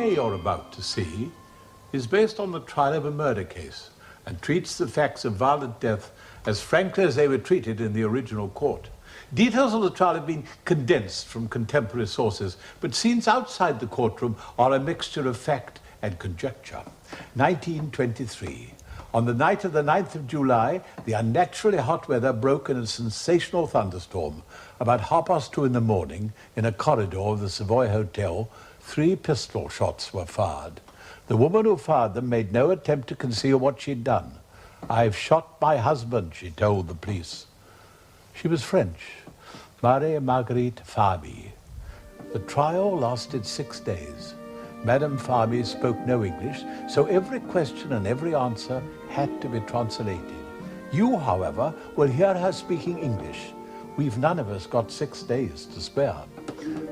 play you're about to see is based on the trial of a murder case and treats the facts of violent death as frankly as they were treated in the original court. Details of the trial have been condensed from contemporary sources, but scenes outside the courtroom are a mixture of fact and conjecture. 1923. On the night of the 9th of July, the unnaturally hot weather broke in a sensational thunderstorm. About 2:30 in the morning, in a corridor of the Savoy Hotel, 3 pistol shots were fired. The woman who fired them made no attempt to conceal what she'd done. "I've shot my husband," she told the police. She was French, Marguerite Fahmy. The trial lasted 6 days. Madame Fahmy spoke no English, so every question and every answer had to be translated. You, however, will hear her speaking English. We've none of us got 6 days to spare.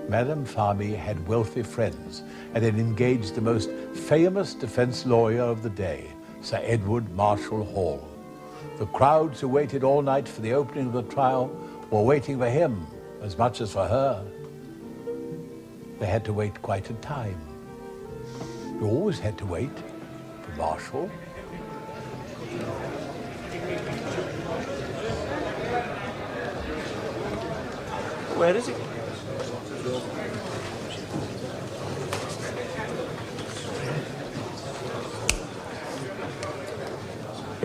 Madame Fahmy had wealthy friends and had engaged the most famous defense lawyer of the day, Sir Edward Marshall Hall. The crowds who waited all night for the opening of the trial were waiting for him as much as for her. They had to wait quite a time. You always had to wait for Marshall. Where is he?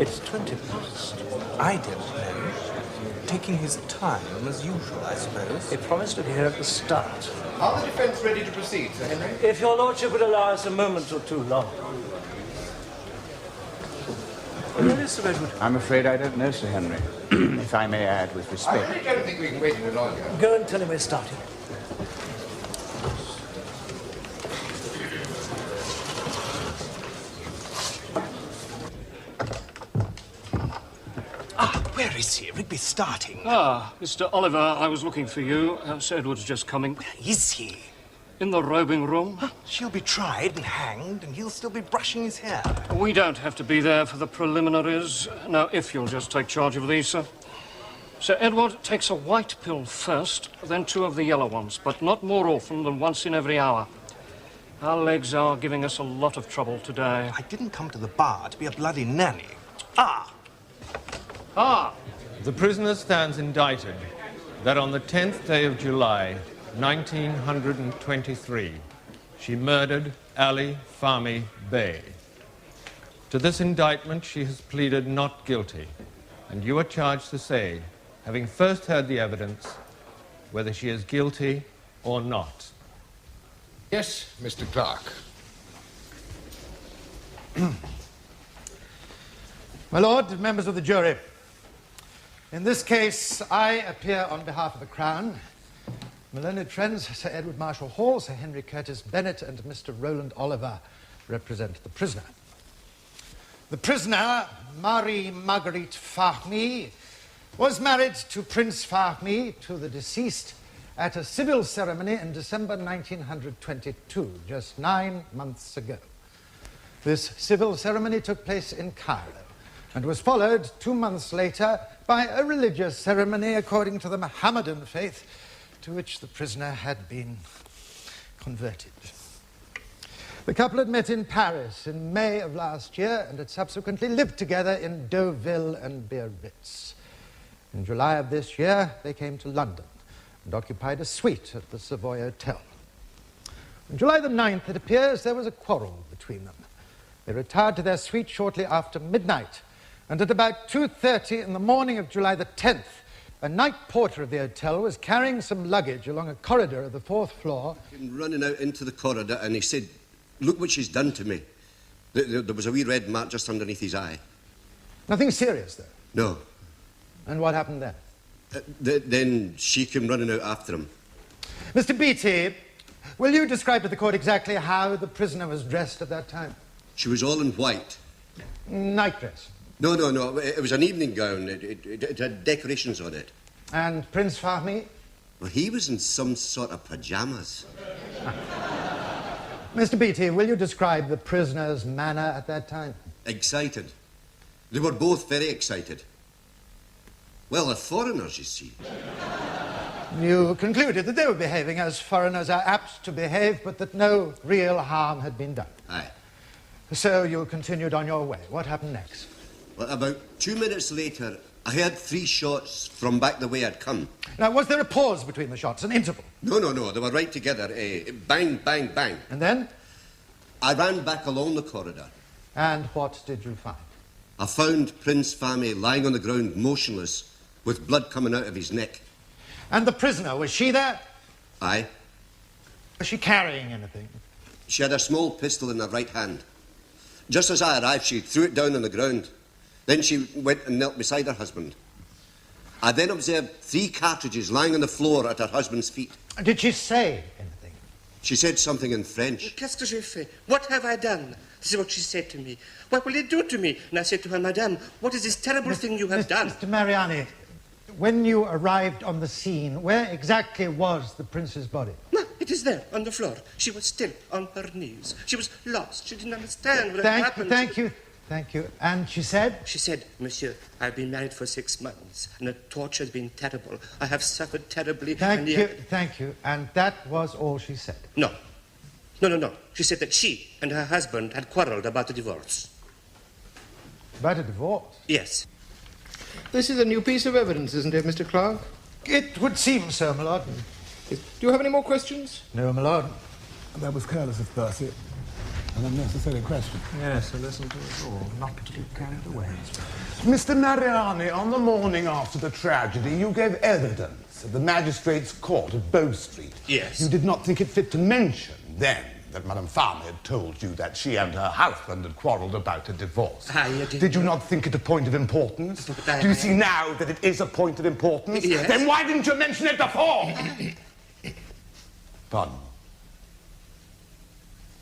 It's 20 past. I don't know. Taking his time, as usual, I suppose. He promised to be here at the start. Are the defence ready to proceed, Sir Henry? If your lordship would allow us a moment or two longer. Where is Sir Edward? I'm afraid I don't know, Sir Henry. If I may add with I respect. really don't think we can wait any longer. Go and tell him we're starting. Where is he? Rigby's starting. Ah, Mr. Oliver, I was looking for you. Sir Edward's just coming. Where is he? In the robing room. She'll be tried and hanged, and he'll still be brushing his hair. We don't have to be there for the preliminaries. Now, if you'll just take charge of these, sir. Sir Edward takes a white pill first, then 2 of the yellow ones, but not more often than once in every hour. Our legs are giving us a lot of trouble today. I didn't come to the bar to be a bloody nanny. The prisoner stands indicted that on the 10th day of July, 1923, she murdered Ali Fahmy Bey. To this indictment, she has pleaded not guilty, and you are charged to say, having first heard the evidence, whether she is guilty or not. Yes, Mr. Clark. My lord, members of the jury, in this case, I appear on behalf of the Crown. My learned friends, Sir Edward Marshall Hall, Sir Henry Curtis Bennet, and Mr. Roland Oliver represent the prisoner. The prisoner, Marguerite Fahmy, was married to Prince Fahmy, to the deceased, at a civil ceremony in December 1922, just 9 months ago. This civil ceremony took place in Cairo and was followed 2 months later by a religious ceremony according to the Mohammedan faith to which the prisoner had been converted. The couple had met in Paris in May of last year and had subsequently lived together in Deauville and Biarritz. In July of this year, they came to London and occupied a suite at the Savoy Hotel. On July the 9th, it appears, there was a quarrel between them. They retired to their suite shortly after midnight, and at about 2:30 in the morning of July the 10th, a night porter of the hotel was carrying some luggage along a corridor of the 4th floor. Running out into the corridor, and he said, "Look what she's done to me." There was a wee red mark just underneath his eye. Nothing serious, though. No. And what happened then? Then she came running out after him. Mr. Beattie, will you describe to the court exactly how the prisoner was dressed at that time? She was all in white. Nightdress. No. It was an evening gown. It had decorations on it. And Prince Fahmy? Well, he was in some sort of pyjamas. Mr. Beattie, will you describe the prisoner's manner at that time? Excited. They were both very excited. Well, they're foreigners, you see. You concluded that they were behaving as foreigners are apt to behave, but that no real harm had been done. Aye. So you continued on your way. What happened next? Well, about 2 minutes later, I heard 3 shots from back the way I'd come. Now, was there a pause between the shots, an interval? No, they were right together. Bang, bang, bang. And then? I ran back along the corridor. And what did you find? I found Prince Fahmy lying on the ground, motionless, with blood coming out of his neck. And the prisoner, was she there? Aye. Was she carrying anything? She had a small pistol in her right hand. Just as I arrived, she threw it down on the ground. Then she went and knelt beside her husband. I then observed 3 cartridges lying on the floor at her husband's feet. Did she say anything? She said something in French. Qu'est-ce que j'ai fait? What have I done? This is what she said to me. What will you do to me? And I said to her, Madame, what is this terrible thing you have done? Mr. Mariani, when you arrived on the scene, where exactly was the prince's body? No, it is there, on the floor. She was still on her knees. She was lost. She didn't understand what had happened. Thank you. And she said? She said, Monsieur, I've been married for 6 months, and the torture has been terrible. I have suffered terribly. Thank you. And that was all she said? No. She said that she and her husband had quarreled about the divorce. About a divorce? Yes. This is a new piece of evidence, isn't it, Mr. Clark? It would seem so, my lord. Do you have any more questions? No, my lord. That was careless of Percy. An unnecessary question. Yes, so listen to us all, not to get carried away. Mr. Mariani, on the morning after the tragedy, you gave evidence at the magistrate's court at Bow Street. Yes. You did not think it fit to mention then that Madame Fahmy had told you that she and her husband had quarrelled about a divorce. Did you not think it a point of importance? Do you see now that it is a point of importance? Yes. Then why didn't you mention it before? Pardon?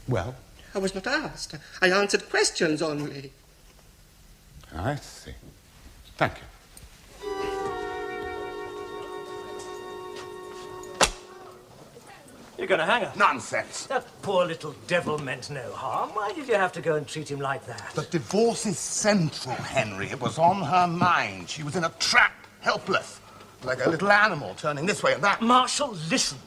Well? I was not asked. I answered questions only. I see. Thank you. You're going to hang her? Nonsense. That poor little devil meant no harm. Why did you have to go and treat him like that? The divorce is central, Henry. It was on her mind. She was in a trap, helpless, like a little animal turning this way and that. Marshal, listen.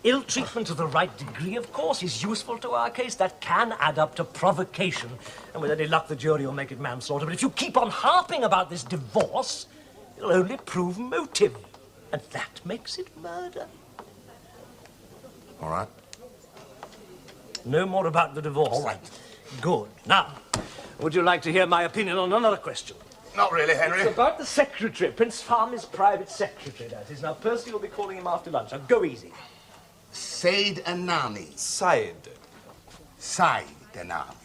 Ill treatment to the right degree, of course, is useful to our case. That can add up to provocation. And with any luck, the jury will make it manslaughter. But if you keep on harping about this divorce, it'll only prove motive. And that makes it murder. All right. No more about the divorce. All right. Good. Now, would you like to hear my opinion on another question? Not really, Henry. It's about the secretary, Prince Fahmy's private secretary, that is. Now, Percy will be calling him after lunch. Now, go easy. Said Anani. Said Anani.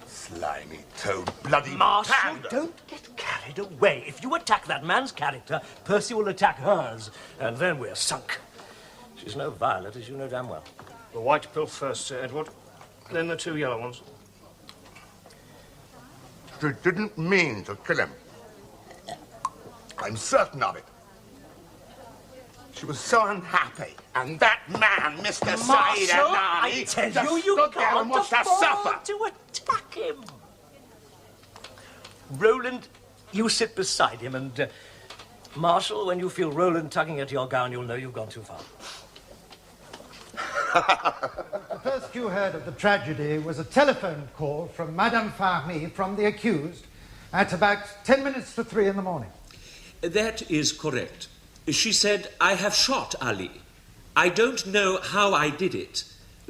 Slimy toad, bloody Marshal, pander. don't get carried away. If you attack that man's character, Percy will attack hers, and then we're sunk. She's no violet, as you know damn well. The white pill first, Sir Edward, then the 2 yellow ones. She didn't mean to kill him. I'm certain of it. She was so unhappy. And that man, Mr. Said Marshal, Anani, I tell just you stood there and can't watched her suffer. afford to attack him. Roland, you sit beside him, and Marshal, when you feel Roland tugging at your gown, you'll know you've gone too far. The first you heard of the tragedy was a telephone call from Madame Fahmy from the accused at about 10 minutes to 3 in the morning. That is correct. She said, I have shot Ali. I don't know how I did it.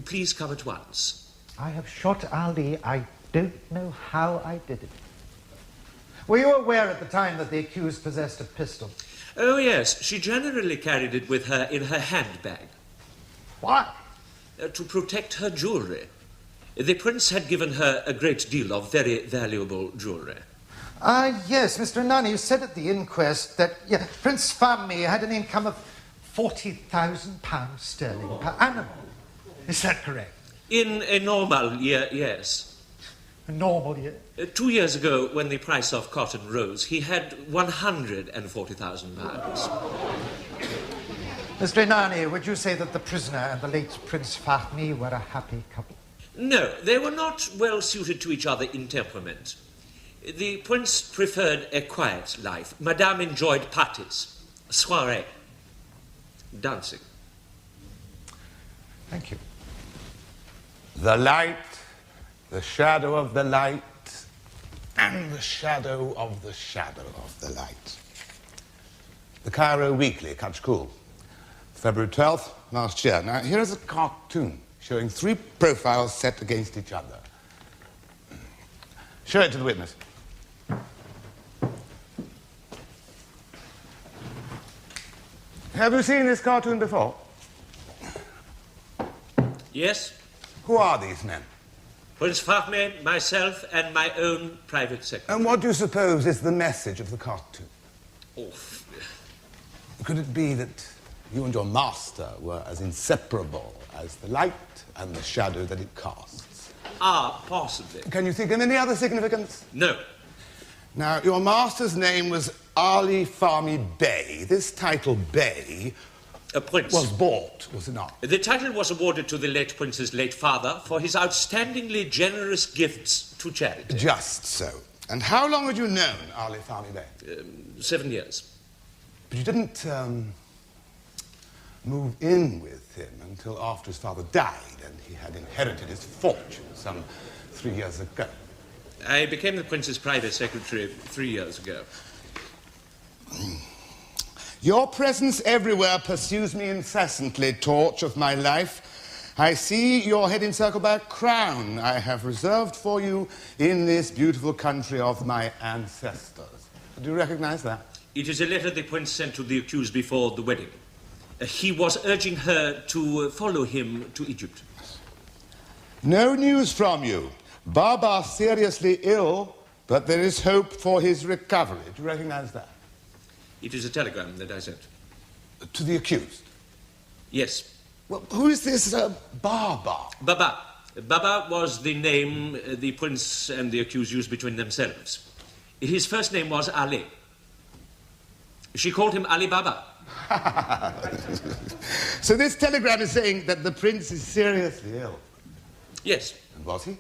Please come at once. I have shot Ali. I don't know how I did it. Were you aware at the time that the accused possessed a pistol? Oh, yes. She generally carried it with her in her handbag. Why? To protect her jewellery. The prince had given her a great deal of very valuable jewellery. Yes, Mr. Anani, you said at the inquest that Prince Fahmy had an income of £40,000 sterling per annum. Is that correct? In a normal year, yes. A normal year? 2 years ago, when the price of cotton rose, he had £140,000. Mr. Anani, would you say that the prisoner and the late Prince Fahmy were a happy couple? No, they were not well suited to each other in temperament. The prince preferred a quiet life. Madame enjoyed parties, soirées. Dancing. Thank you. The light, the shadow of the light, and the shadow of the shadow of the light. The Cairo Weekly, Catch Cool, February 12th, last year. Now, here is a cartoon showing 3 profiles set against each other. Show it to the witness. Have you seen this cartoon before? Yes. Who are these men? Prince Fahmy, myself, and my own private secretary. And what do you suppose is the message of the cartoon? Oh. Could it be that you and your master were as inseparable as the light and the shadow that it casts? Ah, possibly. Can you think of any other significance? No. Now, your master's name was Ali Fahmy Bey. This title, Bey, a prince, was bought, was it not? The title was awarded to the late prince's late father for his outstandingly generous gifts to charity. Just so. And how long had you known Ali Fahmy Bey? 7 years. But you didn't move in with him until after his father died and he had inherited his fortune some 3 years ago. I became the prince's private secretary 3 years ago. Your presence everywhere pursues me incessantly, torch of my life. I see your head encircled by a crown I have reserved for you in this beautiful country of my ancestors. Do you recognize that? It is a letter the prince sent to the accused before the wedding. He was urging her to follow him to Egypt. No news from you. Baba seriously ill, but there is hope for his recovery. Do you recognize that? It is a telegram that I sent. To the accused? Yes. Well, who is this Baba? Baba. Baba was the name the prince and the accused used between themselves. His first name was Ali. She called him Ali Baba. So this telegram is saying that the prince is seriously ill? Yes. And was he?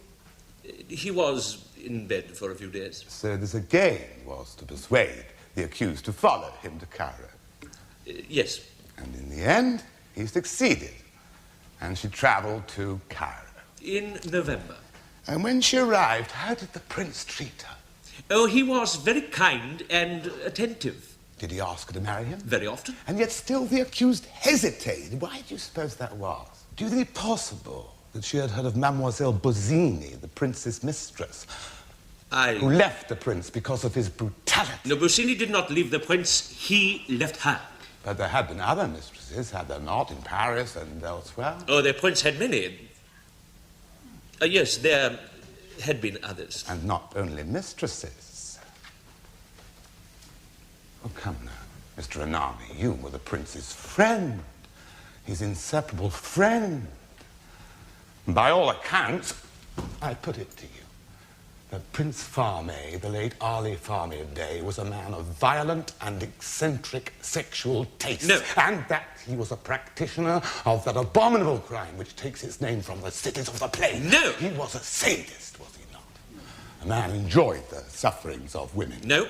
He was in bed for a few days. So this again was to persuade the accused to follow him to Cairo? Yes. And in the end, he succeeded. And she travelled to Cairo. In November. And when she arrived, how did the prince treat her? Oh, he was very kind and attentive. Did he ask her to marry him? Very often. And yet still the accused hesitated. Why do you suppose that was? Do you think it possible that she had heard of Mademoiselle Bozzini, the prince's mistress, who left the prince because of his brutality? No, Bozzini did not leave the prince. He left her. But there had been other mistresses, had there not, in Paris and elsewhere? Oh, the prince had many. Yes, there had been others. And not only mistresses. Oh, come now, Mr. Anami, you were the prince's friend, his inseparable friend. And by all accounts, I put it to you, that Prince Fahmy, the late Ali Fahmy Bey, was a man of violent and eccentric sexual tastes. No. And that he was a practitioner of that abominable crime which takes its name from the cities of the plain. No. He was a sadist, was he not? A man who enjoyed the sufferings of women. No.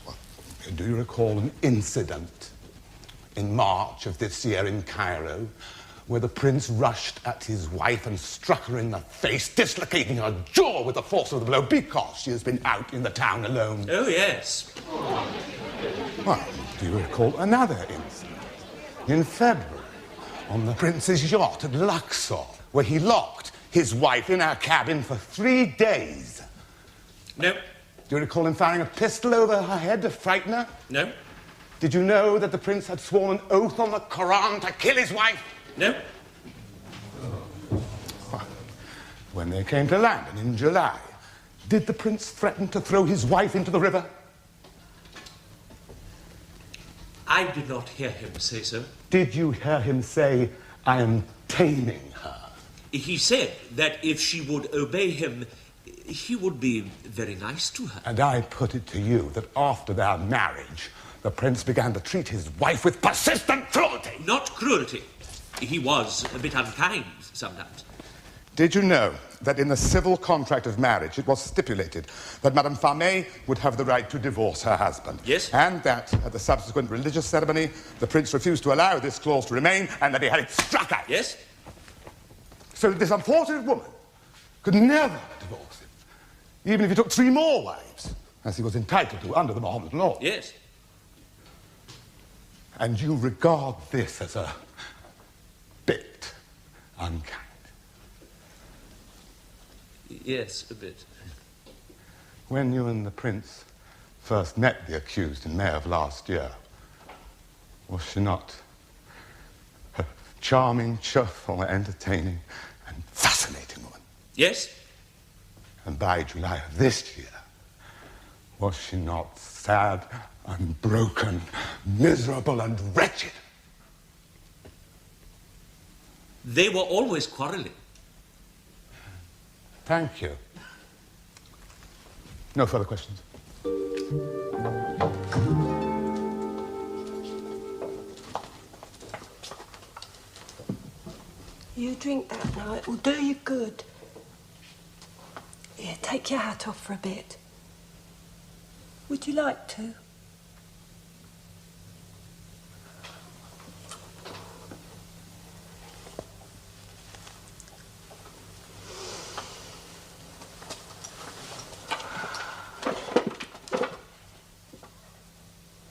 Well, do you recall an incident in March of this year in Cairo where the prince rushed at his wife and struck her in the face, dislocating her jaw with the force of the blow because she has been out in the town alone? Oh, yes. Well, do you recall another incident? In February, on the prince's yacht at Luxor, where he locked his wife in her cabin for 3 days. No. Do you recall him firing a pistol over her head to frighten her? No. Did you know that the prince had sworn an oath on the Koran to kill his wife? No. When they came to land, and in July, did the prince threaten to throw his wife into the river? I did not hear him say so. Did you hear him say, I am taming her? He said that if she would obey him, he would be very nice to her. And I put it to you that after their marriage, the prince began to treat his wife with persistent cruelty. Not cruelty. He was a bit unkind sometimes. Did you know that in the civil contract of marriage it was stipulated that Madame Fahmy would have the right to divorce her husband. Yes. And that at the subsequent religious ceremony, the prince refused to allow this clause to remain and that he had it struck out. Yes. So this unfortunate woman could never divorce him, even if he took 3 more wives, as he was entitled to under the Mohammedan law. Yes. And you regard this as a bit unkind. Yes, a bit. When you and the prince first met the accused in May of last year, was she not a charming, cheerful, entertaining, and fascinating woman? Yes. And by July of this year, was she not sad and broken, miserable and wretched? They were always quarrelling. Thank you. No further questions. You drink that now, it will do you good. Here, take your hat off for a bit. Would you like to?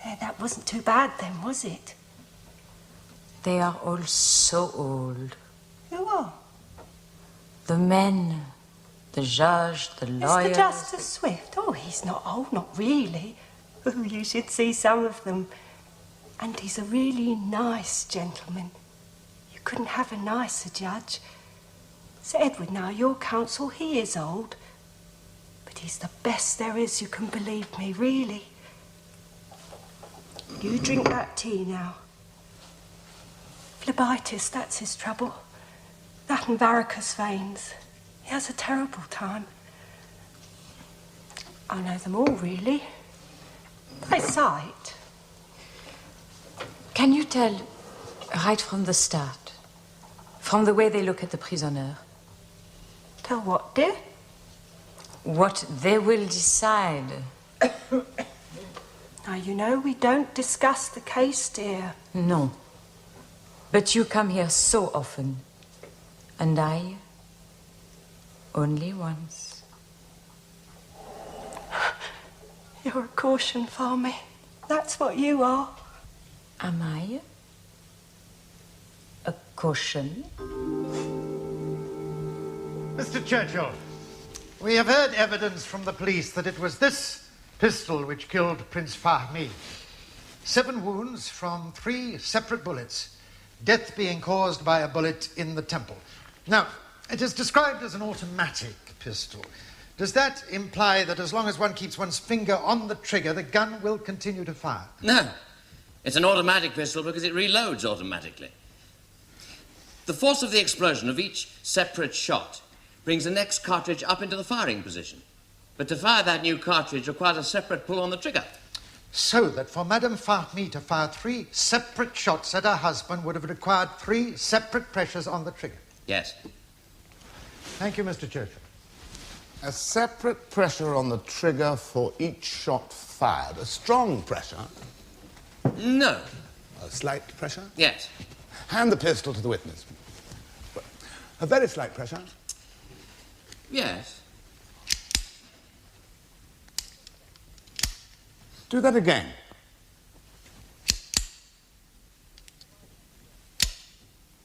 There, that wasn't too bad then, was it? They are all so old. Who are? The men, the judge, the lawyer. Mr. Justice Swift? Oh, he's not old, not really. Oh, you should see some of them. And he's a really nice gentleman. You couldn't have a nicer judge. Sir Edward, now, your counsel, he is old. But he's the best there is, you can believe me, really. You drink that tea now. Phlebitis, that's his trouble. That and varicose veins. He has a terrible time. I know them all, really. By sight. Can you tell, right from the start, from the way they look at the prisoner? Tell what, dear? What they will decide. Now, you know, we don't discuss the case, dear. No. But you come here so often. And I, only once. You're a caution, Fahmy. That's what you are. Am I? A caution? Mr. Churchill, we have heard evidence from the police that it was this pistol which killed Prince Fahmy. 7 wounds from 3 separate bullets, death being caused by a bullet in the temple. Now, it is described as an automatic pistol. Does that imply that as long as one keeps one's finger on the trigger, the gun will continue to fire? No. It's an automatic pistol because it reloads automatically. The force of the explosion of each separate shot brings the next cartridge up into the firing position. But to fire that new cartridge requires a separate pull on the trigger. So that for Madame Fahmy to fire 3 separate shots at her husband would have required 3 separate pressures on the trigger. Yes. Thank you, Mr. Churchill. A separate pressure on the trigger for each shot fired. A strong pressure? No. A slight pressure? Yes. Hand the pistol to the witness. A very slight pressure? Yes. Do that again.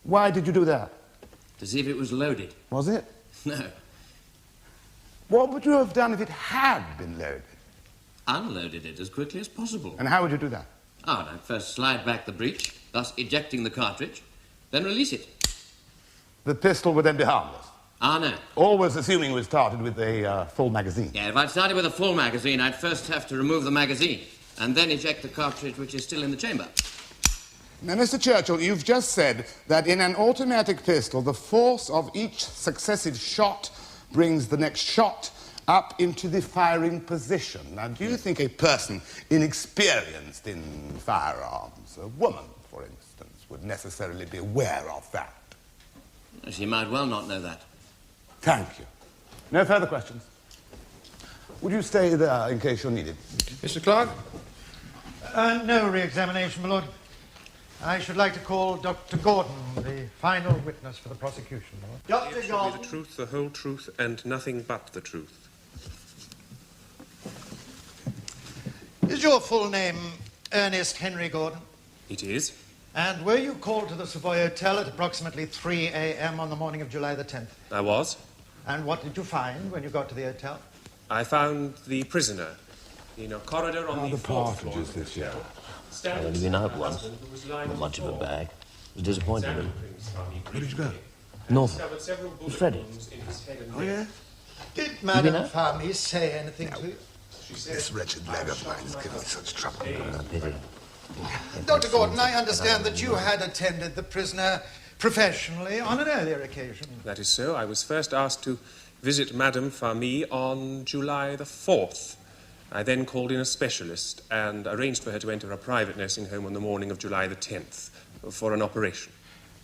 Why did you do that? To see if it was loaded. Was it? No. What would you have done if it had been loaded? Unloaded it as quickly as possible. And how would you do that? Oh, I'd first slide back the breech, thus ejecting the cartridge, then release it. The pistol would then be harmless? Ah, no. Always assuming we started with a full magazine. Yeah, if I'd started with a full magazine, I'd first have to remove the magazine and then eject the cartridge which is still in the chamber. Now, Mr. Churchill, you've just said that in an automatic pistol, the force of each successive shot brings the next shot up into the firing position. Now, do you think a person inexperienced in firearms, a woman, for instance, would necessarily be aware of that? She might well not know that. Thank you. No further questions. Would you stay there in case you're needed? Mr. Clark? No re-examination, my lord. I should like to call Dr. Gordon, the final witness for the prosecution, my lord. Dr. It shall be the truth, the whole truth, and nothing but the truth. Is your full name Ernest Henry Gordon? It is. And were you called to the Savoy Hotel at approximately 3 a.m. on the morning of July the 10th? I was. And what did you find when you got to the hotel? I found the prisoner in a corridor on the fourth floor. This year. I've only been out once. Not much of a bag. It was disappointing. Where did you go? North. With Freddie. Oh, yeah? Did Madame Fahmy say anything to you? This wretched leg of mine is giving me such trouble. Pity. Dr. Gordon, I understand that you had attended the prisoner professionally on an earlier occasion. That is so. I was first asked to visit Madame Fahmy on July the 4th. I then called in a specialist and arranged for her to enter a private nursing home on the morning of July the 10th for an operation.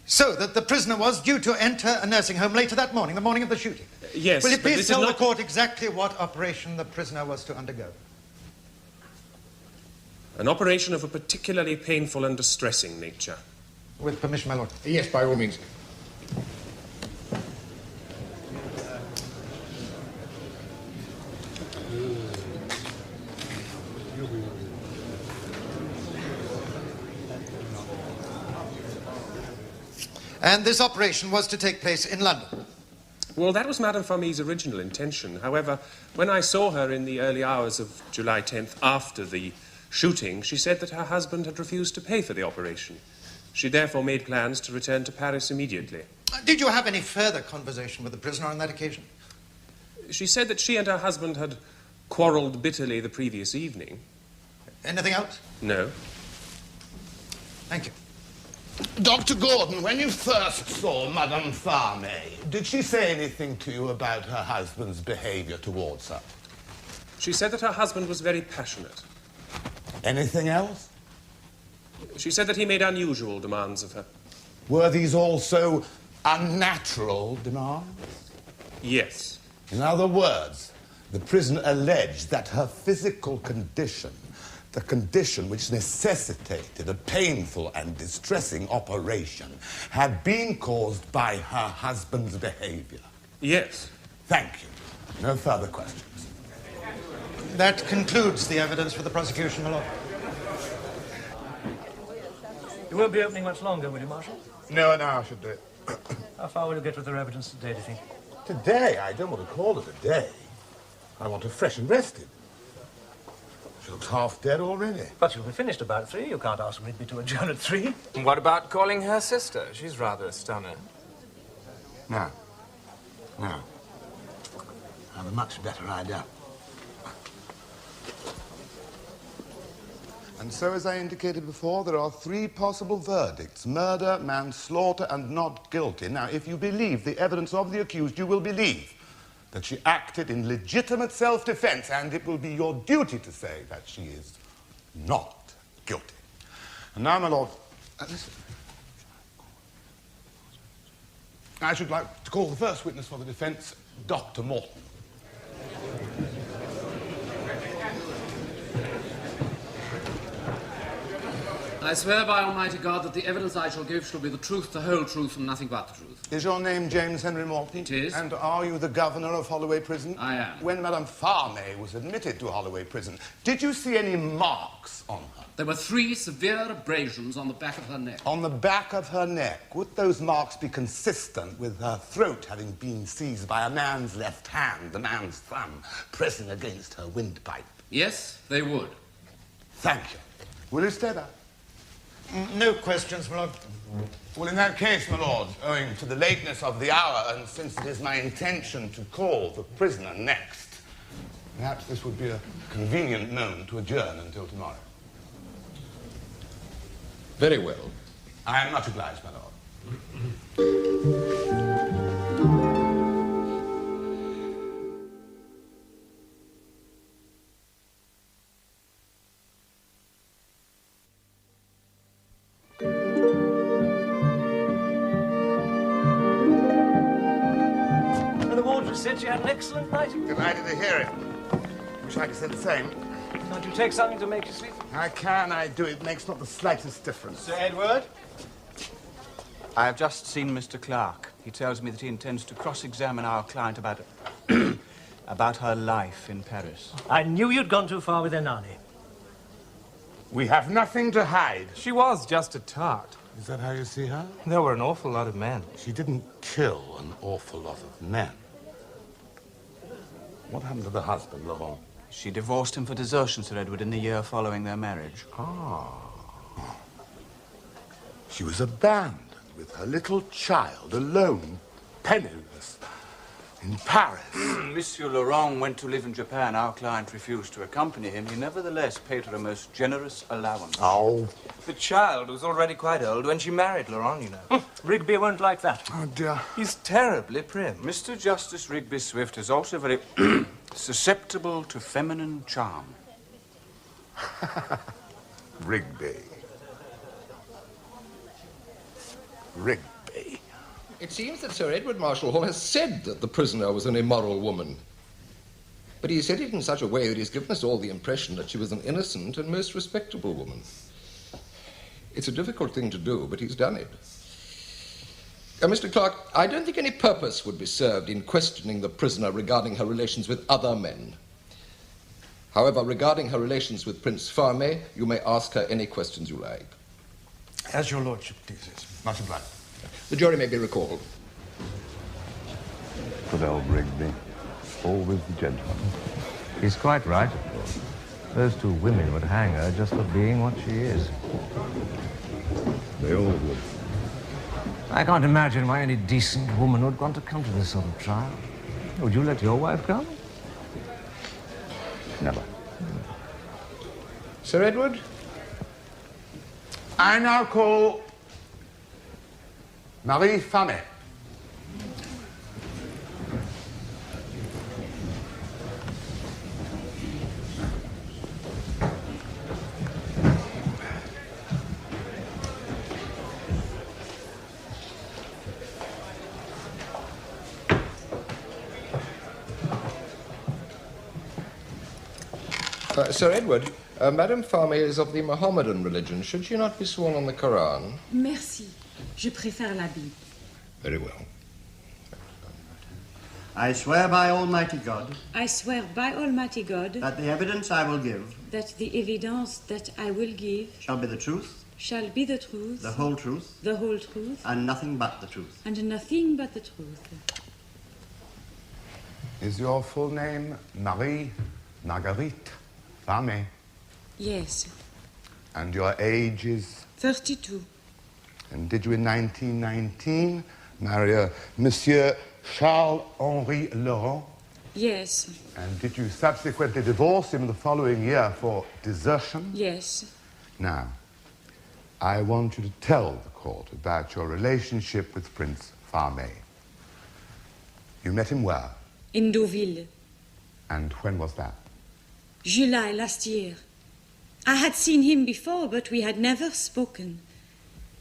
So that the prisoner was due to enter a nursing home later that morning, the morning of the shooting? Yes. Will you please tell the court exactly what operation the prisoner was to undergo? An operation of a particularly painful and distressing nature. With permission, my lord. Yes, by all means. And this operation was to take place in London? Well, that was Madame Famy's original intention. However, when I saw her in the early hours of July 10th after the shooting, she said that her husband had refused to pay for the operation. She therefore made plans to return to Paris immediately. Did you have any further conversation with the prisoner on that occasion? She said that she and her husband had quarrelled bitterly the previous evening. Anything else? No. Thank you. Dr. Gordon, when you first saw Madame Fahmy, did she say anything to you about her husband's behaviour towards her? She said that her husband was very passionate. Anything else? She said that he made unusual demands of her. Were these also unnatural demands? Yes. In other words, the prisoner alleged that her physical condition, the condition which necessitated a painful and distressing operation, had been caused by her husband's behaviour. Yes. Thank you. No further questions. That concludes the evidence for the prosecution, my lord. You won't be opening much longer, will you, Marshal? No, I should do it. How far will you get with the evidence today, do you think? Today? I don't want to call it a day. I want her fresh and rested. She looks half dead already. But you'll be finished about 3. You can't ask Rigby to adjourn at 3. And what about calling her sister? She's rather a stunner. No. I have a much better idea. And so, as I indicated before, there are 3 possible verdicts: murder, manslaughter, and not guilty. Now, if you believe the evidence of the accused, you will believe that she acted in legitimate self-defense, and it will be your duty to say that she is not guilty. And now, my lord, listen. I should like to call the first witness for the defense, Dr. Morton. I swear by Almighty God that the evidence I shall give shall be the truth, the whole truth, and nothing but the truth. Is your name James Henry Morton? It is. And are you the governor of Holloway Prison? I am. When Madame Fahmy was admitted to Holloway Prison, did you see any marks on her? There were 3 severe abrasions on the back of her neck. On the back of her neck. Would those marks be consistent with her throat having been seized by a man's left hand, the man's thumb, pressing against her windpipe? Yes, they would. Thank you. Will you stay there? No questions, my lord. Well, in that case, my lord, owing to the lateness of the hour, and since it is my intention to call the prisoner next, perhaps this would be a convenient moment to adjourn until tomorrow. Very well. I am much obliged, my lord. Said she had an excellent night. Delighted to hear it. Wish I could say the same. Can't you take something to make you sleep? I can, I do. It makes not the slightest difference. Sir Edward? I have just seen Mr. Clark. He tells me that he intends to cross-examine our client about about her life in Paris. I knew you'd gone too far with Ernani. We have nothing to hide. She was just a tart. Is that how you see her? There were an awful lot of men. She didn't kill an awful lot of men. What happened to the husband, Laurent? She divorced him for desertion, Sir Edward, in the year following their marriage. Ah. She was abandoned with her little child, alone, penniless, in Paris. Monsieur Laurent went to live in Japan. Our client refused to accompany him. He nevertheless paid her a most generous allowance. Oh. The child was already quite old when she married Laurent, you know. Rigby won't like that. Oh, dear. He's terribly prim. Mr. Justice Rigby Swift is also very susceptible to feminine charm. Rigby. Rigby. It seems that Sir Edward Marshall Hall has said that the prisoner was an immoral woman. But he said it in such a way that he's given us all the impression that she was an innocent and most respectable woman. It's a difficult thing to do, but he's done it. Mr. Clark, I don't think any purpose would be served in questioning the prisoner regarding her relations with other men. However, regarding her relations with Prince Fahmy, you may ask her any questions you like. As your lordship pleases. Much obliged. The jury may be recalled. Good old Rigby. Always the gentleman. He's quite right, of course. Those two women would hang her just for being what she is. They all would. I can't imagine why any decent woman would want to come to this sort of trial. Would you let your wife come? Never. Sir Edward? I now call Marie Fahmy. Sir Edward, Madame Fahmy is of the Mohammedan religion. Should she not be sworn on the Quran? Merci. Je préfère la Bible. Very well. I swear by Almighty God. I swear by Almighty God. That the evidence I will give. That the evidence that I will give. Shall be the truth. Shall be the truth. The whole truth. The whole truth. And nothing but the truth. And nothing but the truth. Is your full name Marguerite Fahmy? Yes. And your age is? 32. And did you in 1919 marry Monsieur Charles-Henri Laurent? Yes. And did you subsequently divorce him the following year for desertion? Yes. Now, I want you to tell the court about your relationship with Prince Fahmy. You met him where? In Deauville. And when was that? July last year. I had seen him before, but we had never spoken.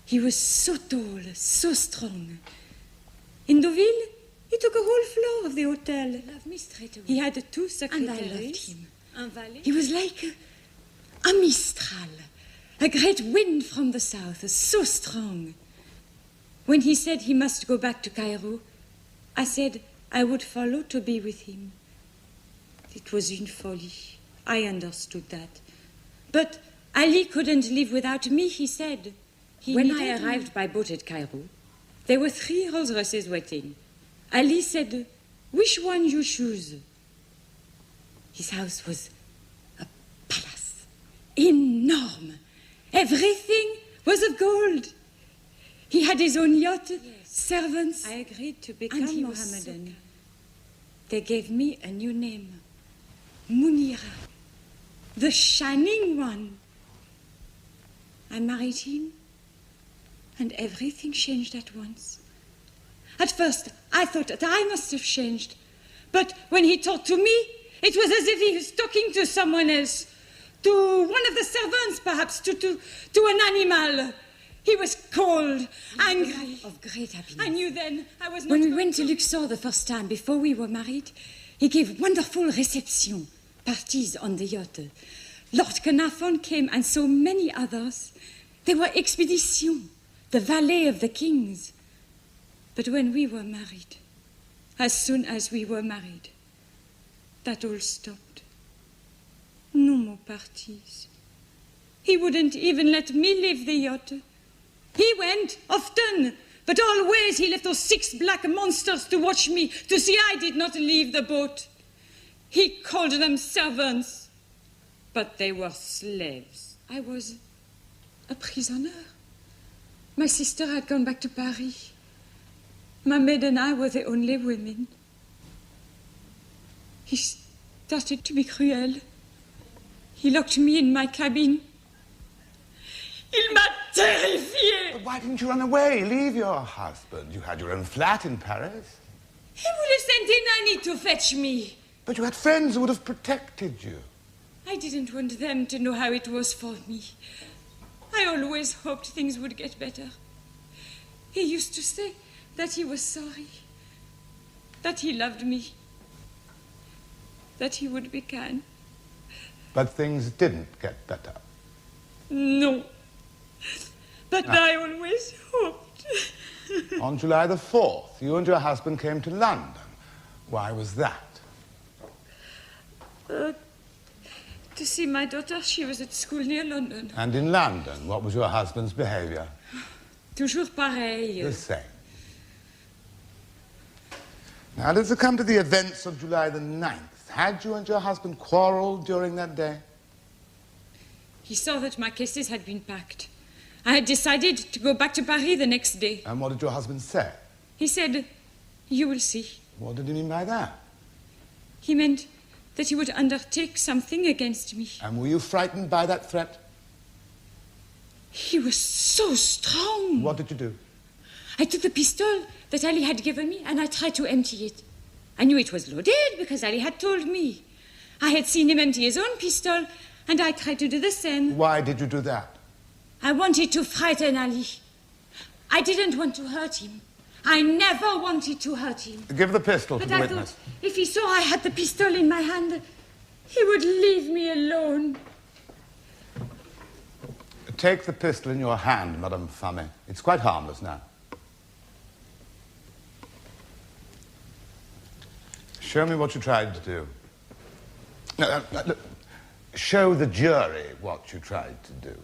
He was so tall, so strong. In Deauville, he took a whole floor of the hotel. He loved me straight away. He had 2 secretaries. And I loved him. He was like a mistral, a great wind from the south, so strong. When he said he must go back to Cairo, I said I would follow to be with him. It was une folie. I understood that. But Ali couldn't live without me, he said. When I arrived by boat at Cairo, there were 3 Rolls-Royces waiting. Ali said, which one you choose? His house was a palace. Enormous. Everything was of gold. He had his own yacht, servants. I agreed to become Mohammedan. They gave me a new name. Munira. The Shining One. I married him, and everything changed at once. At first, I thought that I must have changed. But when he talked to me, it was as if he was talking to someone else. To one of the servants, perhaps, to an animal. He was cold, angry. Of great happiness. I knew then I was not... When we went to Luxor the first time, before we were married, He gave wonderful reception parties on the yacht. Lord Carnarvon came and so many others. They were expeditions, the valet of the king's. But when we were married, as soon as we were married, that all stopped. No more parties. He wouldn't even let me leave the yacht. He went often, but always he left those 6 black monsters to watch me, to see I did not leave the boat. He called them servants, but they were slaves. I was a prisoner. My sister had gone back to Paris. My maid and I were the only women. He started to be cruel. He locked me in my cabin. Il m'a terrifiée. But why didn't you run away? Leave your husband. You had your own flat in Paris. He would have sent in Annie to fetch me. But you had friends who would have protected you. I didn't want them to know how it was for me. I always hoped things would get better. He used to say that he was sorry, that he loved me, that he would be kind. But things didn't get better. No. But I always hoped. On July the 4th, you and your husband came to London. Why was that? To see my daughter. She was at school near London. And in London, what was your husband's behavior? Toujours pareil. The same. Now, let's come to the events of July the 9th. Had you and your husband quarreled during that day? He saw that my cases had been packed. I had decided to go back to Paris the next day. And what did your husband say? He said, "You will see." What did he mean by that? He meant that he would undertake something against me. And were you frightened by that threat? He was so strong. What did you do? I took the pistol that Ali had given me and I tried to empty it. I knew it was loaded because Ali had told me. I had seen him empty his own pistol and I tried to do the same. Why did you do that? I wanted to frighten Ali. I didn't want to hurt him. I never wanted to hurt him. Give the pistol But to the I witness. thought if he saw I had the pistol in my hand, he would leave me alone. Take the pistol in your hand, Madame Fahmy. It's quite harmless now. Show me what you tried to do. No, look. Show the jury what you tried to do.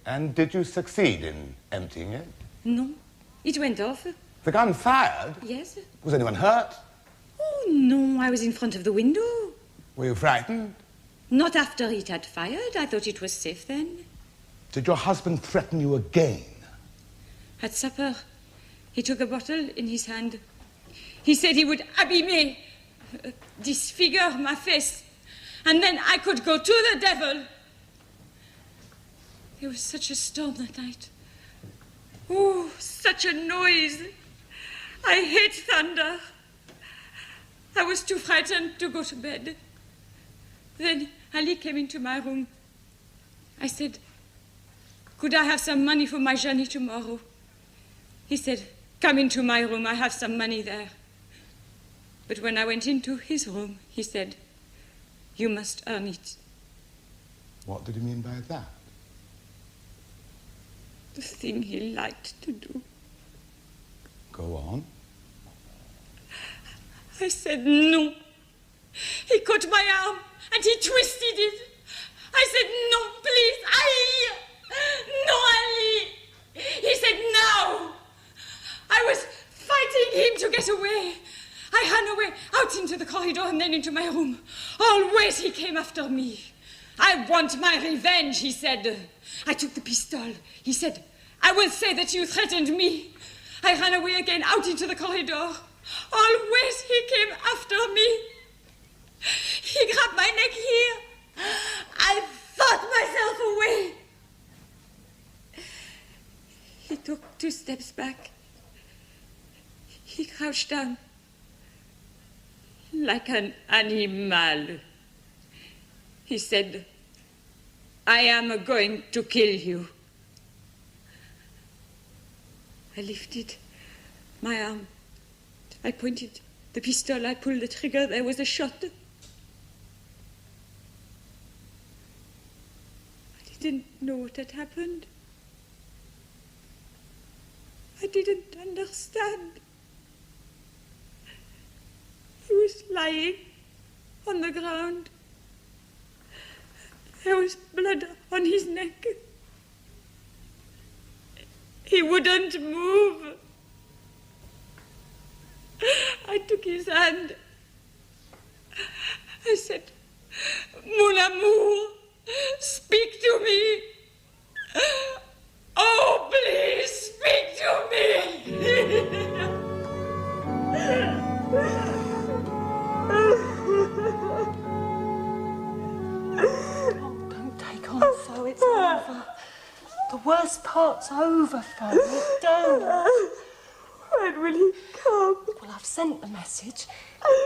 And did you succeed in emptying it? No, it went off. The gun fired? Yes. Was anyone hurt? Oh, no, I was in front of the window. Were you frightened? Not after it had fired. I thought it was safe then. Did your husband threaten you again? At supper, he took a bottle in his hand. He said he would abîmer, disfigure my face, and then I could go to the devil. There was such a storm that night. Oh, such a noise. I hate thunder. I was too frightened to go to bed. Then Ali came into my room. I said, "Could I have some money for my journey tomorrow?" He said, "Come into my room, I have some money there." But when I went into his room, he said, "You must earn it." What did he mean by that? The thing he liked to do. Go on. I said no. He caught my arm and he twisted it. I said, "No, please, Ali! No, Ali!" He said, "No!" I was fighting him to get away. I ran away out into the corridor and then into my room. Always he came after me. "I want my revenge," he said. I took the pistol. He said, "I will say that you threatened me." I ran away again out into the corridor. Always he came after me. He grabbed my neck here. I fought myself away. He took 2 steps back. He crouched down like an animal. He said, "I am going to kill you." I lifted my arm. I pointed the pistol. I pulled the trigger. There was a shot. I didn't know what had happened. I didn't understand. He was lying on the ground. There was blood on his neck. He wouldn't move. I took his hand. I said, "Mon amour, speak to me. Oh, please, speak to me." Don't take on so, it's over. The worst part's over, Fahmy. Don't. When will he come? Well, I've sent the message,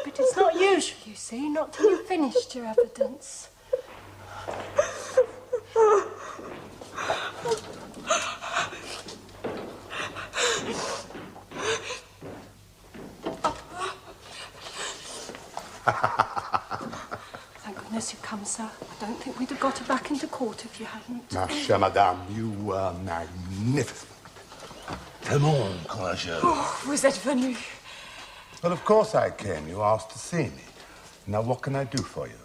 but it's not usual, you see, not till you've finished your evidence. Thank goodness you've come, sir. I don't think we'd have got her back into court if you hadn't. Ma chère madame, you were magnificent. Comment, courageux? Oh, vous êtes venu. Well, of course I came. You asked to see me. Now, what can I do for you?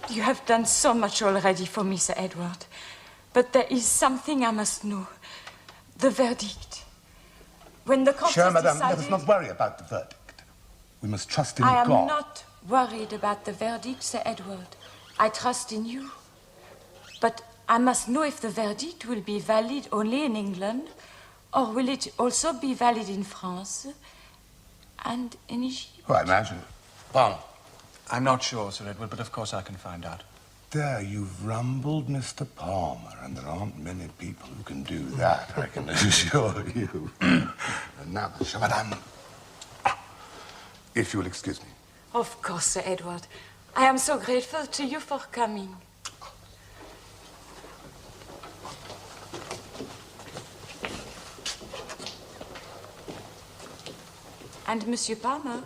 You have done so much already for me, Sir Edward. But there is something I must know. The verdict. When the court Chère has madame, decided... let us not worry about the verdict. We must trust in I am God. not worried about the verdict, Sir Edward. I trust in you. But I must know if the verdict will be valid only in England, or will it also be valid in France and in Egypt? Oh, I imagine. Palmer. I'm not sure, Sir Edward, but of course I can find out. There, you've rumbled Mr. Palmer, and there aren't many people who can do that, I can assure you. And now, chère madame, if you will excuse me. Of course, Sir Edward. I am so grateful to you for coming. And Monsieur Palmer,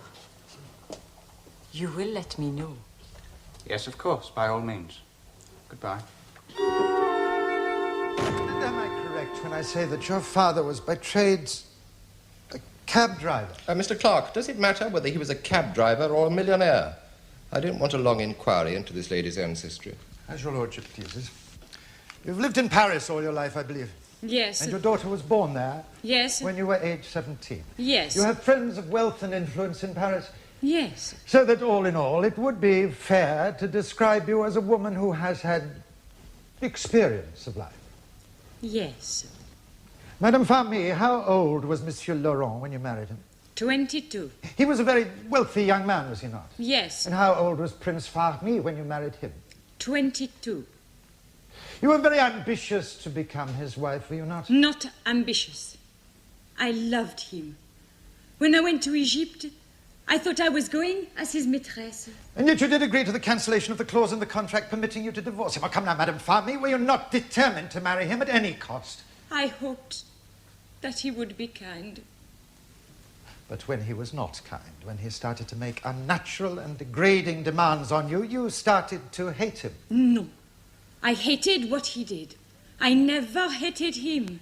you will let me know. Yes, of course, by all means. Goodbye. And am I correct when I say that your father was by trade a cab driver? Mr. Clark, does it matter whether he was a cab driver or a millionaire? I don't want a long inquiry into this lady's ancestry. As your lordship pleases. You've lived in Paris all your life, I believe. Yes. And your daughter was born there? Yes. When you were age 17? Yes. You have friends of wealth and influence in Paris? Yes. So that all in all, it would be fair to describe you as a woman who has had experience of life. Yes. Madame Fahmy, how old was Monsieur Laurent when you married him? 22. He was a very wealthy young man, was he not? Yes. And how old was Prince Fahmy when you married him? 22. You were very ambitious to become his wife, were you not? Not ambitious. I loved him. When I went to Egypt, I thought I was going as his maîtresse. And yet you did agree to the cancellation of the clause in the contract permitting you to divorce him. Oh, come now, Madame Fahmy, were you not determined to marry him at any cost? I hoped that he would be kind. But when he was not kind, when he started to make unnatural and degrading demands on you, you started to hate him. No. I hated what he did. I never hated him.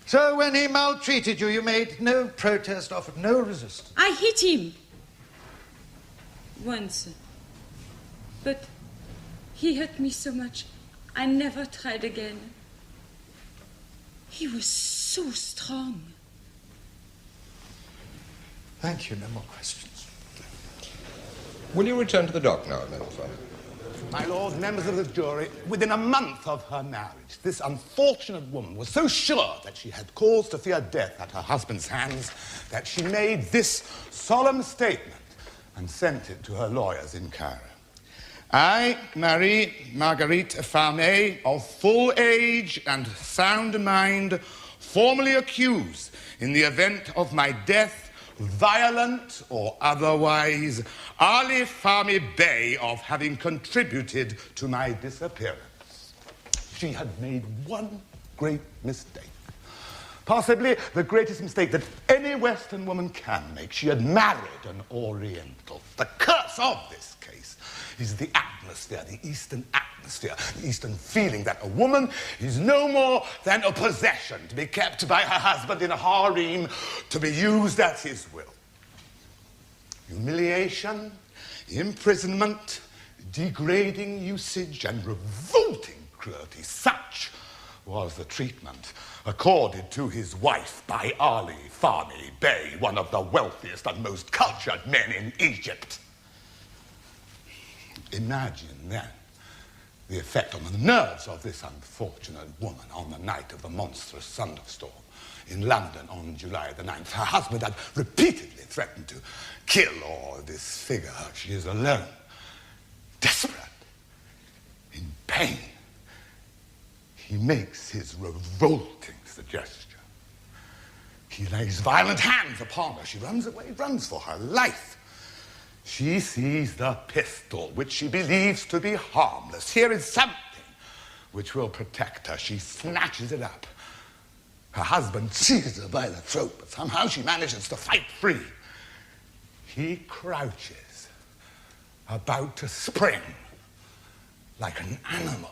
So when he maltreated you, you made no protest, offered no resistance. I hit him. Once. But he hurt me so much, I never tried again. He was so strong. Thank you. No more questions. Will you return to the dock now, Madame Fahmy? My lord, members of the jury, within a month of her marriage, this unfortunate woman was so sure that she had cause to fear death at her husband's hands that she made this solemn statement and sent it to her lawyers in Cairo. I, Marguerite Fahmy, of full age and sound mind, formally accuse, in the event of my death, violent or otherwise, Ali Fahmy Bey of having contributed to my disappearance. She had made one great mistake. Possibly the greatest mistake that any Western woman can make. She had married an Oriental. The curse of this case is the atmosphere, the Eastern atmosphere, the Eastern feeling that a woman is no more than a possession to be kept by her husband in a harem, to be used at his will. Humiliation, imprisonment, degrading usage, and revolting cruelty. Such was the treatment accorded to his wife by Ali Fahmy Bey, one of the wealthiest and most cultured men in Egypt. Imagine then the effect on the nerves of this unfortunate woman on the night of the monstrous thunderstorm in London on July the 9th. Her husband had repeatedly threatened to kill or disfigure her. She is alone, desperate, in pain. He makes his revolting suggestion. He lays violent hands upon her. She runs away, runs for her life. She sees the pistol, which she believes to be harmless. Here is something which will protect her. She snatches it up. Her husband seizes her by the throat, but somehow she manages to fight free. He crouches, about to spring, like an animal,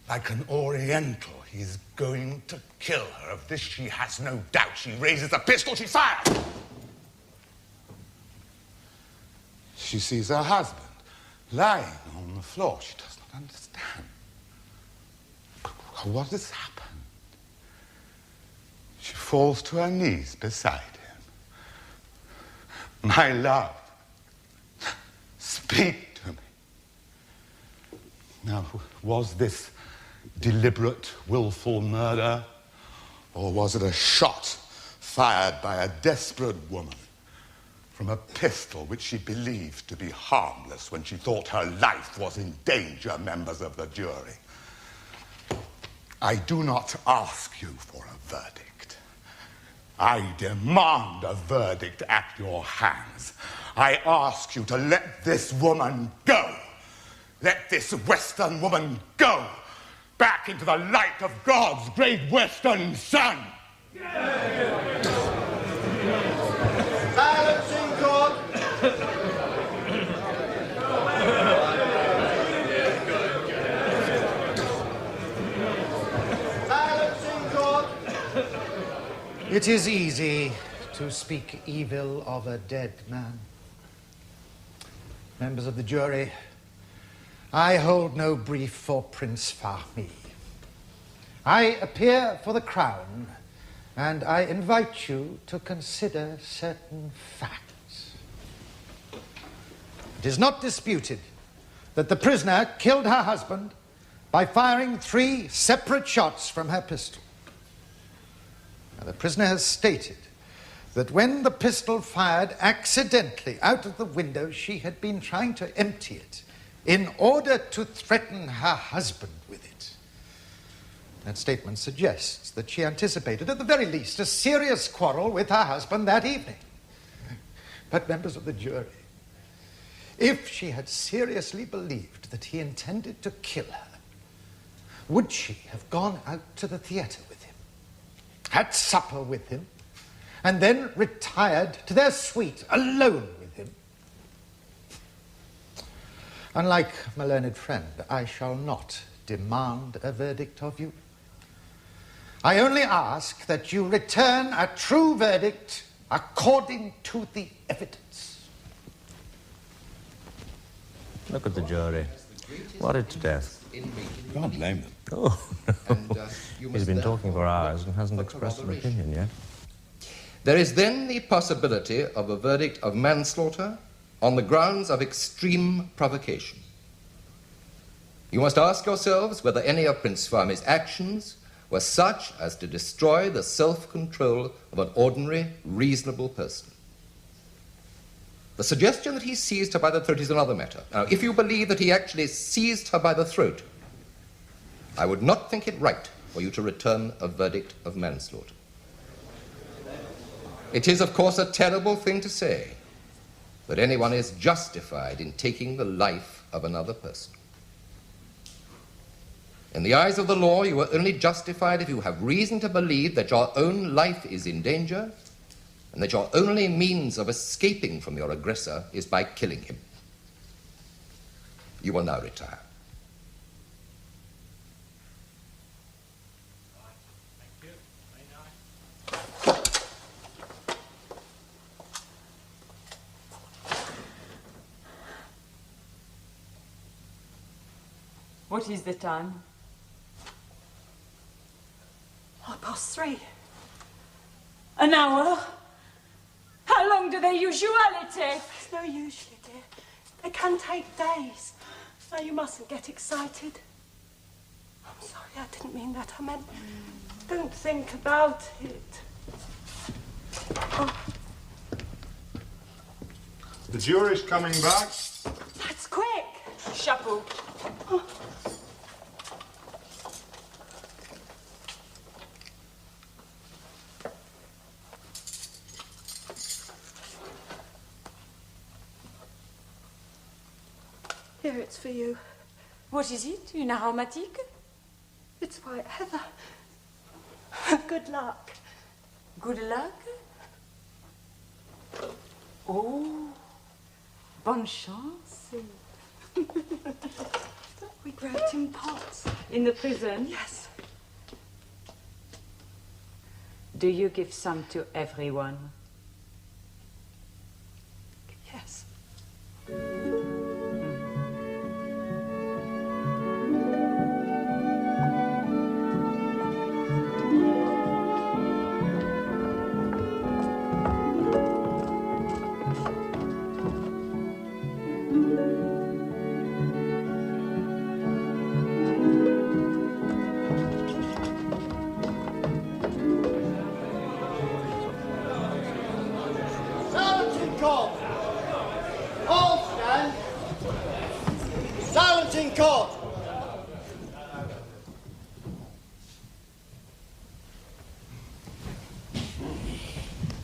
like an Oriental. He's going to kill her. Of this she has no doubt. She raises the pistol, she fires. She sees her husband lying on the floor. She does not understand. What has happened? She falls to her knees beside him. My love, speak to me. Now, was this deliberate, willful murder, or was it a shot fired by a desperate woman from a pistol which she believed to be harmless when she thought her life was in danger, members of the jury? I do not ask you for a verdict. I demand a verdict at your hands. I ask you to let this woman go. Let this Western woman go back into the light of God's great Western sun. Silence in court. Silence in court. It is easy to speak evil of a dead man. Members of the jury, I hold no brief for Prince Fahmy. I appear for the Crown, and I invite you to consider certain facts. It is not disputed that the prisoner killed her husband by firing 3 separate shots from her pistol. Now, the prisoner has stated that when the pistol fired accidentally out of the window, she had been trying to empty it in order to threaten her husband with it. That statement suggests that she anticipated, at the very least, a serious quarrel with her husband that evening. But, members of the jury, if she had seriously believed that he intended to kill her, would she have gone out to the theatre with him, had supper with him, and then retired to their suite alone with him? Unlike my learned friend, I shall not demand a verdict of you. I only ask that you return a true verdict according to the evidence. Look at the jury. Worried to death. Can't blame them. Oh, no. He's been talking for hours and hasn't expressed an opinion yet. There is then the possibility of a verdict of manslaughter on the grounds of extreme provocation. You must ask yourselves whether any of Prince Fahmy's actions were such as to destroy the self-control of an ordinary, reasonable person. The suggestion that he seized her by the throat is another matter. Now, if you believe that he actually seized her by the throat, I would not think it right for you to return a verdict of manslaughter. It is, of course, a terrible thing to say, that anyone is justified in taking the life of another person. In the eyes of the law, you are only justified if you have reason to believe that your own life is in danger and that your only means of escaping from your aggressor is by killing him. You will now retire. What is the time? 3:30. An hour? How long do they usually take? It's no usually, dear. They can take days. No, you mustn't get excited. I'm sorry, I didn't mean that. I meant, don't think about it. Oh. The jury's coming back. That's quick. Chapeau. Oh. Here, it's for you. What is it? Une aromatique? It's white heather. Good luck. Good luck? Oh, bonne chance. We grow it in pots. In the prison? Yes. Do you give some to everyone? Yes.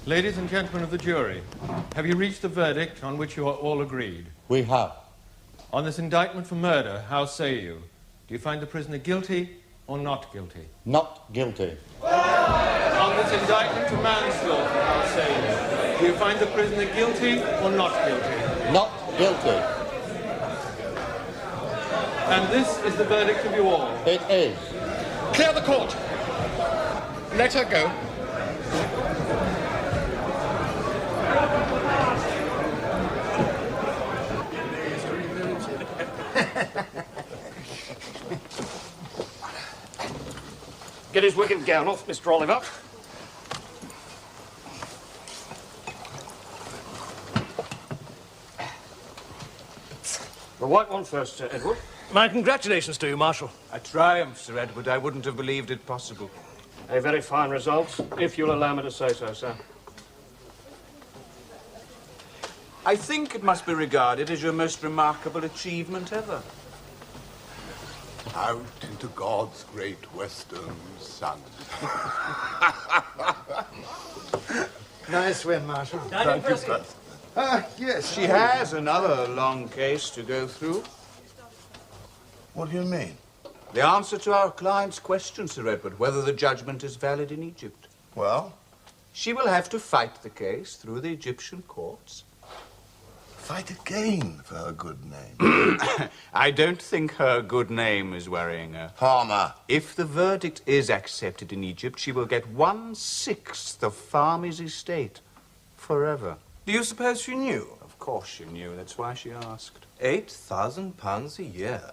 Ladies and gentlemen of the jury, have you reached the verdict on which you are all agreed? We have. On this indictment for murder, how say you? Do you find the prisoner guilty or not guilty? Not guilty. On this indictment for manslaughter, how say you? Do you find the prisoner guilty or not guilty? Not guilty. And this is the verdict of you all? It is. Clear the court. Let her go. Get his wig and gown off, Mr. Oliver. The white one first, Sir Edward. My congratulations to you, Marshal. A triumph, Sir Edward. I wouldn't have believed it possible. A very fine result, if you'll allow me to say so, sir. I think it must be regarded as your most remarkable achievement ever. Out into God's great western sun. Nice win, Marshal. Thank you, sir. Yes. She has another long case to go through. What do you mean? The answer to our client's question, Sir Edward, whether the judgment is valid in Egypt. Well? She will have to fight the case through the Egyptian courts. Fight again for her good name. I don't think her good name is worrying her. Farmer. If the verdict is accepted in Egypt, she will get 1/6 of Fahmy's estate. Forever. Do you suppose she knew? Of course she knew. That's why she asked. £8,000 a year.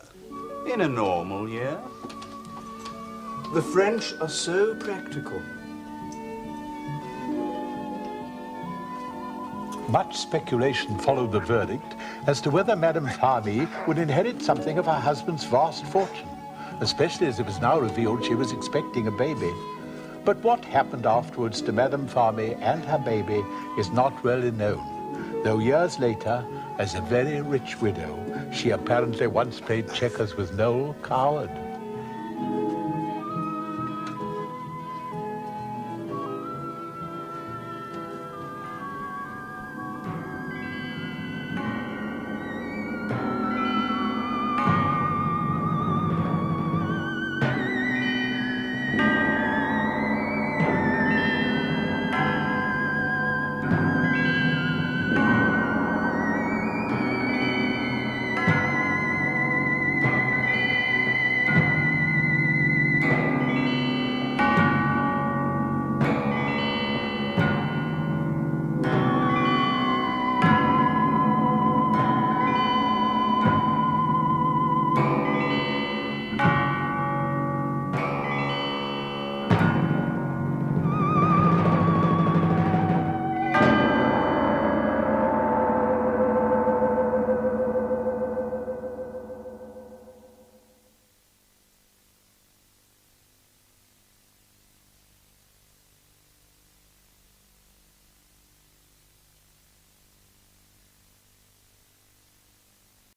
In a normal year. The French are so practical. Much speculation followed the verdict as to whether Madame Fahmy would inherit something of her husband's vast fortune, especially as it was now revealed she was expecting a baby. But what happened afterwards to Madame Fahmy and her baby is not really known, though years later, as a very rich widow, she apparently once played checkers with Noel Coward.